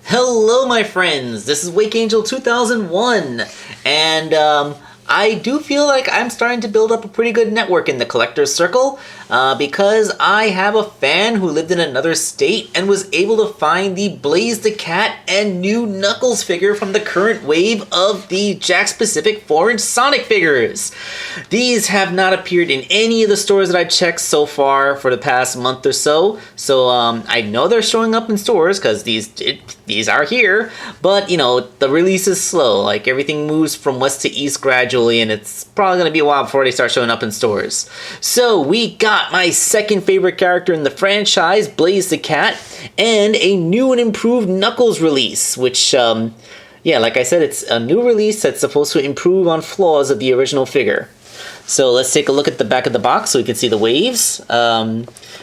Hello, my friends. This is Wake Angel 2001, and I do feel like I'm starting to build up a pretty good network in the collector's circle because I have a fan who lived in another state and was able to find the Blaze the Cat and new Knuckles figure from the current wave of the Jakks Pacific 4-inch Sonic figures. These have not appeared in any of the stores that I checked so far for the past month or so, I know they're showing up in stores because these are here, but you know, the release is slow. Like, everything moves from west to east gradually, and it's probably going to be a while before they start showing up in stores. So we got my second favorite character in the franchise, Blaze the Cat, and a new and improved Knuckles release, which, yeah, like I said, it's a new release that's supposed to improve on flaws of the original figure. So let's take a look at the back of the box so we can see the waves.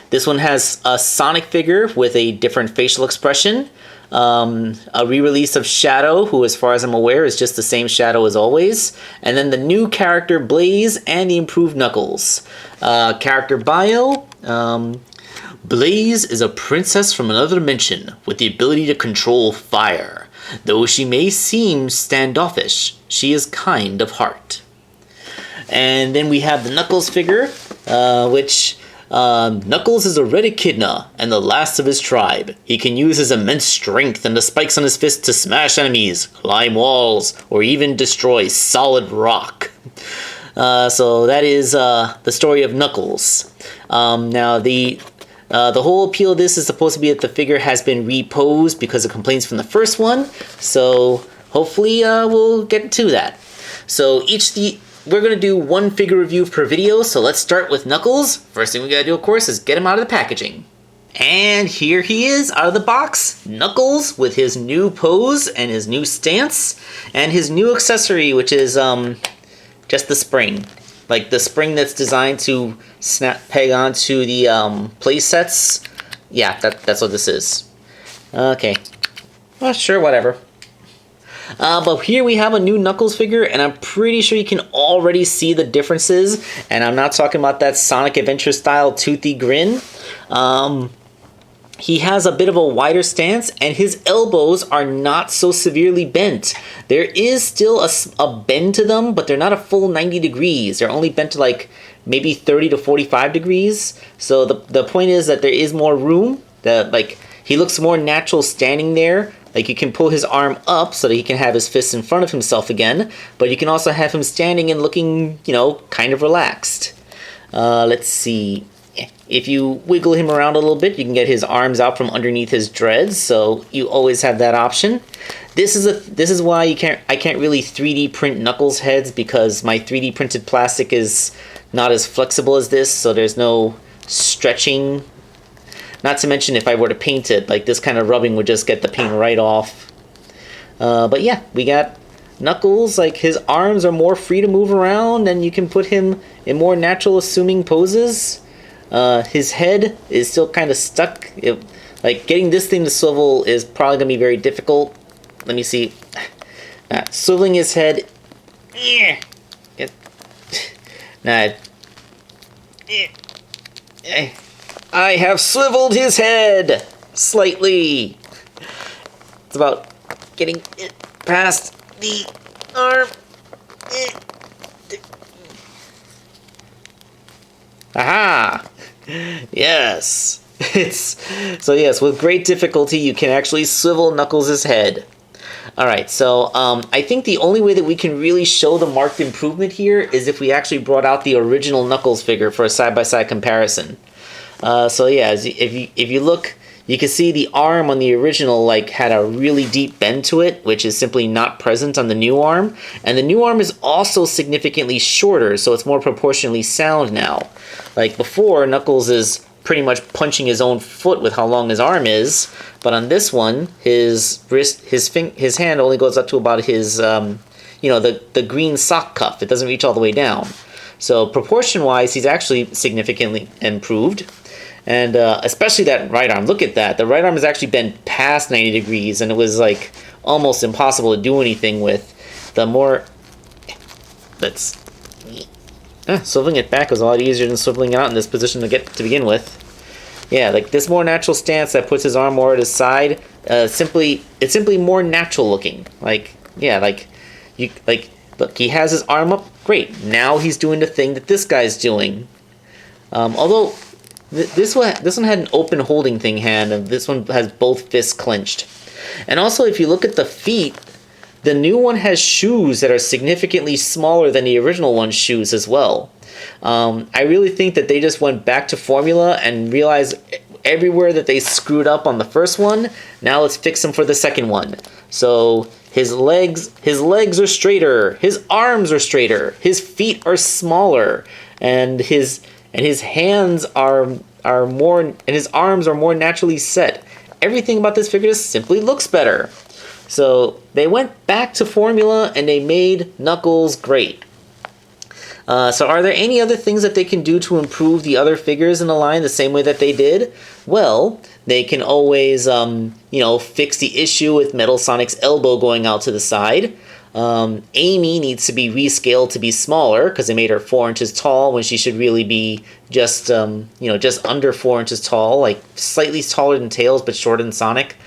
This one has a Sonic figure with a different facial expression. A re-release of Shadow, who as far as I'm aware is just the same Shadow as always. And then the new character Blaze and the improved Knuckles. Character bio. Blaze is a princess from another dimension with the ability to control fire. Though she may seem standoffish, she is kind of heart. And then we have the Knuckles figure, which Knuckles is a red echidna and the last of his tribe. He can use his immense strength and the spikes on his fist to smash enemies, climb walls, or even destroy solid rock. So that is the story of Knuckles. Now the whole appeal of this is supposed to be that the figure has been reposed because of complaints from the first one. So hopefully we'll get to that. So we're going to do one figure review per video, so let's start with Knuckles. First thing we got to do, of course, is get him out of the packaging. And here he is, out of the box. Knuckles with his new pose and his new stance, and his new accessory, which is just the spring. Like the spring that's designed to peg onto the play sets. Yeah, that's what this is. Okay. Well, sure, whatever. But here we have a new Knuckles figure, and I'm pretty sure you can already see the differences. And I'm not talking about that Sonic Adventure style toothy grin. He has a bit of a wider stance, and his elbows are not so severely bent. There is still a bend to them, but they're not a full 90 degrees. They're only bent to like maybe 30 to 45 degrees. So the point is that there is more room. He looks more natural standing there. Like, you can pull his arm up so that he can have his fists in front of himself again, but you can also have him standing and looking, you know, kind of relaxed. Let's see. If you wiggle him around a little bit, you can get his arms out from underneath his dreads, so you always have that option. This is why I can't really 3D print Knuckles heads, because my 3D printed plastic is not as flexible as this, so there's no stretching. Not to mention, if I were to paint it, like, this kind of rubbing would just get the paint right off. But yeah, we got Knuckles. Like, his arms are more free to move around, and you can put him in more natural assuming poses. His head is still kind of stuck. Like, getting this thing to swivel is probably going to be very difficult. Let me see. Swiveling his head. I have swiveled his head slightly. It's about getting it past the arm. Aha! Yes. Yes, with great difficulty you can actually swivel Knuckles' head. Alright, so I think the only way that we can really show the marked improvement here is if we actually brought out the original Knuckles figure for a side-by-side comparison. So yeah, if you look, you can see the arm on the original had a really deep bend to it, which is simply not present on the new arm. And the new arm is also significantly shorter, so it's more proportionally sound now. Like before, Knuckles is pretty much punching his own foot with how long his arm is, but on this one, his hand only goes up to about his, the green sock cuff. It doesn't reach all the way down. So proportion-wise, he's actually significantly improved. And especially that right arm. Look at that. The right arm has actually bent past 90 degrees, and it was like almost impossible to do anything with. The more... swiveling it back was a lot easier than swiveling it out in this position to begin with. Yeah, like this more natural stance that puts his arm more at his side it's simply more natural looking. Like, yeah, like you like look, he has his arm up. Great. Now he's doing the thing that this guy's doing. Although this one had an open holding thing hand, and this one has both fists clenched. And also, if you look at the feet, the new one has shoes that are significantly smaller than the original one's shoes as well. I really think that they just went back to formula and realized everywhere that they screwed up on the first one, now let's fix them for the second one. So his legs are straighter, his arms are straighter, his feet are smaller, and his hands are more, and his arms are more naturally set. Everything about this figure just simply looks better. So they went back to formula and they made Knuckles great. So are there any other things that they can do to improve the other figures in the line the same way that they did? Well, they can always, fix the issue with Metal Sonic's elbow going out to the side. Amy needs to be rescaled to be smaller because they made her 4 inches tall when she should really be just under 4 inches tall, like slightly taller than Tails but shorter than Sonic.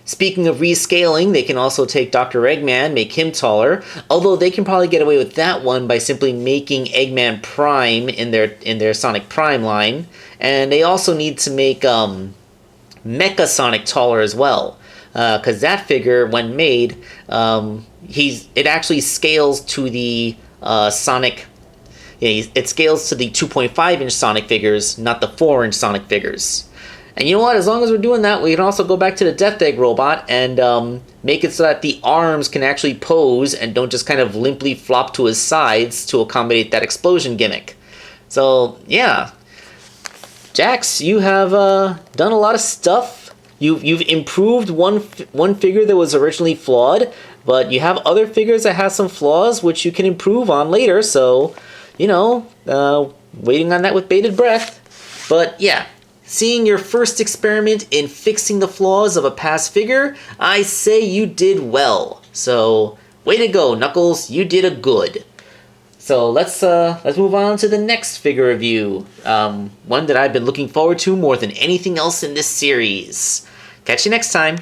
Speaking of rescaling, they can also take Dr. Eggman, make him taller, although they can probably get away with that one by simply making Eggman Prime in their Sonic Prime line. And they also need to make Mecha Sonic taller as well, because that figure, when made, it actually scales to the Sonic. It scales to the 2.5-inch Sonic figures, not the 4-inch Sonic figures. And you know what? As long as we're doing that, we can also go back to the Death Egg robot and make it so that the arms can actually pose and don't just kind of limply flop to his sides to accommodate that explosion gimmick. So, yeah. Jakks, you have done a lot of stuff. You've improved one figure that was originally flawed, but you have other figures that have some flaws which you can improve on later. So, waiting on that with bated breath. But, yeah. Seeing your first experiment in fixing the flaws of a past figure, I say you did well. So, way to go, Knuckles. You did a good. So let's move on to the next figure review. One that I've been looking forward to more than anything else in this series. Catch you next time.